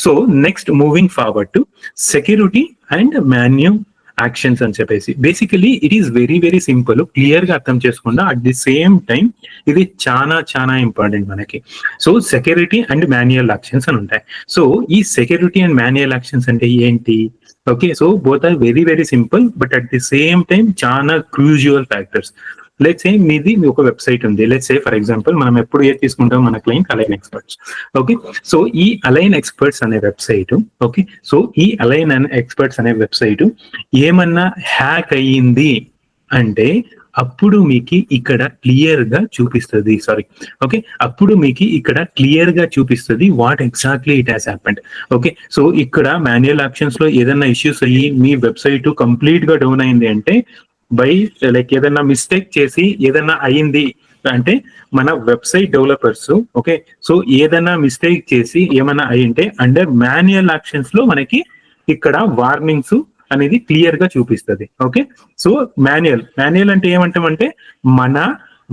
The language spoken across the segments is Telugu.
So next moving forward to security and manual actions అని చెప్పేసి, basically it is very very simple, clear గా అర్థం చేసుకుండా అట్ ది సేమ్ టైం ఇది చాలా చాలా ఇంపార్టెంట్ మనకి. So security and manual actions అని ఉంటాయి. సో ఈ సెక్యూరిటీ అండ్ మాన్యువల్ యాక్షన్స్ అంటే ఏంటి? Okay, so both are very very simple but at the same time చాలా క్రూజియల్ ఫ్యాక్టర్స్. లెట్స్ సే మీ ఒక వెబ్సైట్ ఉంది, లెట్స్ సే ఫర్ ఎగ్జాంపుల్ మనం ఎప్పుడు ఏది తీసుకుంటాం మన client align experts. Okay, so ఈ అలైన్ ఎక్స్పర్ట్స్ అనే వెబ్సైట్, ఓకే, సో ఈ అలైన్ ఎక్స్పర్ట్స్ అనే వెబ్సైట్ ఏమన్నా హ్యాక్ అయ్యింది అంటే అప్పుడు మీకు ఇక్కడ క్లియర్ గా చూపిస్తుంది, ఓకే, అప్పుడు మీకు ఇక్కడ క్లియర్ గా చూపిస్తుంది what exactly it has happened. Okay, so ఇక్కడ మాన్యువల్ యాక్షన్స్ లో ఏదైనా ఇష్యూస్ అయ్యి మీ వెబ్సైట్ కంప్లీట్ గా డౌన్ అయింది అంటే బై లైక్ ఏదైనా మిస్టేక్ చేసి ఏదైనా అయింది అంటే మన వెబ్సైట్ డెవలపర్స్, ఓకే, సో ఏదైనా మిస్టేక్ చేసి ఏమైనా అయ్యింటే అండర్ మాన్యువల్ యాక్షన్స్ లో మనకి ఇక్కడ వార్నింగ్స్ అనేది క్లియర్ గా చూపిస్తుంది. ఓకే, సో మాన్యువల్ అంటే ఏమంటామంటే మన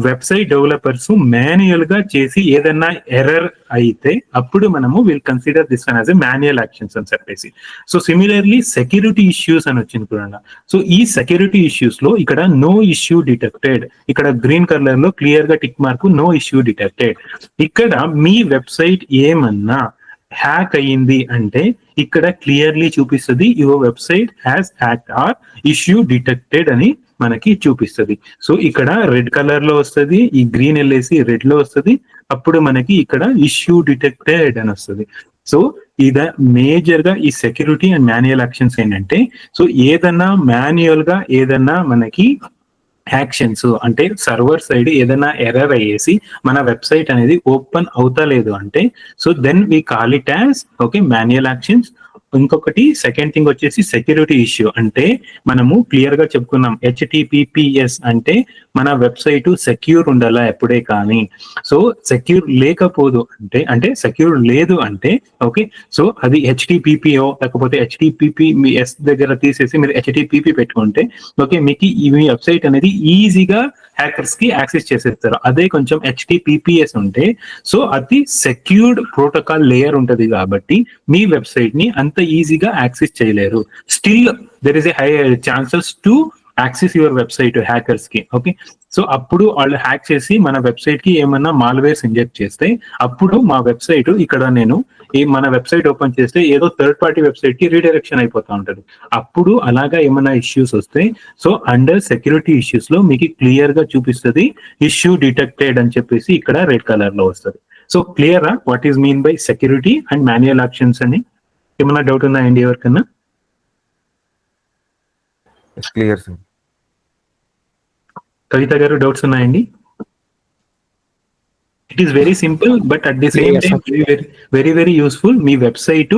వెబ్సైట్ డెవలపర్స్ మాన్యువల్ గా చేసి ఏదన్నా ఎర్రర్ అయితే అప్పుడు మనము will consider this one as a manual actions అని చెప్పేసి. సో సిమిలర్లీ సెక్యూరిటీ ఇష్యూస్ అని వచ్చింది చూడండి. సో ఈ సెక్యూరిటీ ఇష్యూస్ లో ఇక్కడ నో ఇష్యూ డిటెక్టెడ్, ఇక్కడ గ్రీన్ కలర్ లో క్లియర్ గా tick mark no issue detected. ఇక్కడ మీ వెబ్సైట్ ఏమన్నా హ్యాక్ అయ్యింది అంటే ఇక్కడ క్లియర్లీ చూపిస్తుంది your website has hacked or issue detected అని మనకి చూపిస్తుంది. సో ఇక్కడ రెడ్ కలర్ లో వస్తుంది, ఈ గ్రీన్ వెళ్ళేసి రెడ్ లో వస్తుంది, అప్పుడు మనకి ఇక్కడ ఇష్యూ డిటెక్టెడ్ అని వస్తుంది. సో ఇది మేజర్ గా ఈ సెక్యూరిటీ అండ్ మాన్యువల్ యాక్షన్స్ ఏంటంటే, సో ఏదన్నా మాన్యువల్ గా ఏదన్నా మనకి యాక్షన్స్ అంటే సర్వర్ సైడ్ ఏదైనా ఎర్రర్ అయ్యేసి మన వెబ్సైట్ అనేది ఓపెన్ అవుతలేదు అంటే so then we call it as okay manual actions. ఇంకొకటి సెకండ్ థింగ్ వచ్చేసి సెక్యూరిటీ ఇష్యూ, అంటే మనము క్లియర్ గా చెప్పుకున్నాం HTTPS అంటే మన వెబ్సైట్ సెక్యూర్ ఉండాలా ఎప్పుడే కానీ. సో సెక్యూర్ లేకపోదు అంటే సెక్యూర్ లేదు అంటే ఓకే, సో అది HTTPO లేకపోతే HTTPS దగ్గర తీసేసి మీరు HTTP పెట్టుకుంటే ఓకే మీకు ఈ వెబ్సైట్ అనేది ఈజీగా హ్యాకర్స్ కి యాక్సెస్ చేసేస్తారు. అదే కొంచెం HTTPS ఉంటే సో అది సెక్యూర్డ్ ప్రోటోకాల్ లేయర్ ఉంటది కాబట్టి మీ వెబ్సైట్ ని అంత ఈజీగా యాక్సెస్ చేయలేరు. Still there is a high chances to access your website hackers కి. ఓకే, సో అప్పుడు వాళ్ళు హ్యాక్ చేసి మన వెబ్సైట్ కి ఏమన్నా మాల్వేర్స్ ఇంజెక్ట్ చేస్తే అప్పుడు మా వెబ్సైట్ ఇక్కడ నేను మన వెబ్సైట్ ఓపెన్ చేస్తే ఏదో థర్డ్ పార్టీ వెబ్సైట్ కి రీడైరెక్షన్ అయిపోతా ఉంటది. అప్పుడు అలాగా ఏమైనా ఇష్యూస్ వస్తే సో అండర్ సెక్యూరిటీ ఇష్యూస్ లో మీకు క్లియర్ గా చూపిస్తుంది ఇష్యూ డిటెక్టెడ్ అని చెప్పేసి ఇక్కడ రెడ్ కలర్ లో వస్తుంది. సో క్లియరా what is mean by security and manual actions అని? ఏమన్నా డౌట్ ఉందా అండి ఎవరికన్నా? Clear sir. కవిత గారు డౌట్స్ ఉన్నాయండి? It is very simple but at the same time very very useful. Me website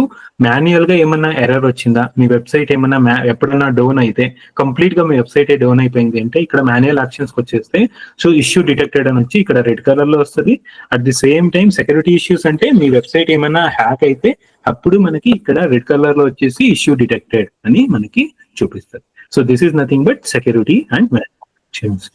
manual గా ఏమన్నా ఎర్రర్ వచ్చిందా, మీ వెబ్సైట్ ఏమన్నా ఎప్పుడన్నా డౌన్ అయితే కంప్లీట్ గా మీ వెబ్సైట్ డౌన్ అయిపోయింది అంటే ఇక్కడ మాన్యువల్ యాక్షన్స్ వచ్చేస్తే సో ఇష్యూ డిటెక్టెడ్ అని వచ్చి ఇక్కడ రెడ్ కలర్ లో వస్తుంది. At the same time security issues అంటే మీ వెబ్సైట్ ఏమన్నా హ్యాక్ అయితే అప్పుడు మనకి ఇక్కడ రెడ్ కలర్ లో వచ్చేసి ఇష్యూ డిటెక్టెడ్ అని మనకి చూపిస్తుంది. So this is nothing but security and manual actions.